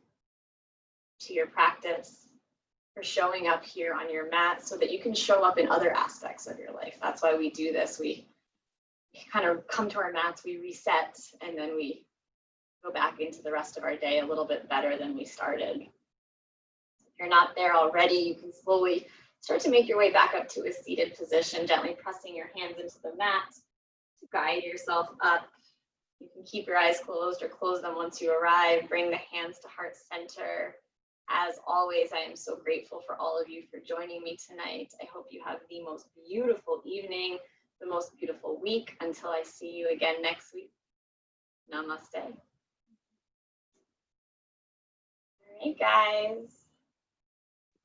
to your practice, for showing up here on your mat so that you can show up in other aspects of your life. That's why we do this. We kind of come to our mats, we reset, and then we go back into the rest of our day a little bit better than we started. If you're not there already, you can slowly start to make your way back up to a seated position, gently pressing your hands into the mat to guide yourself up. You can keep your eyes closed or close them once you arrive. Bring the hands to heart center. As always, I am so grateful for all of you for joining me tonight. I hope you have the most beautiful evening, the most beautiful week. Until I see you again next week. Namaste. All right, guys.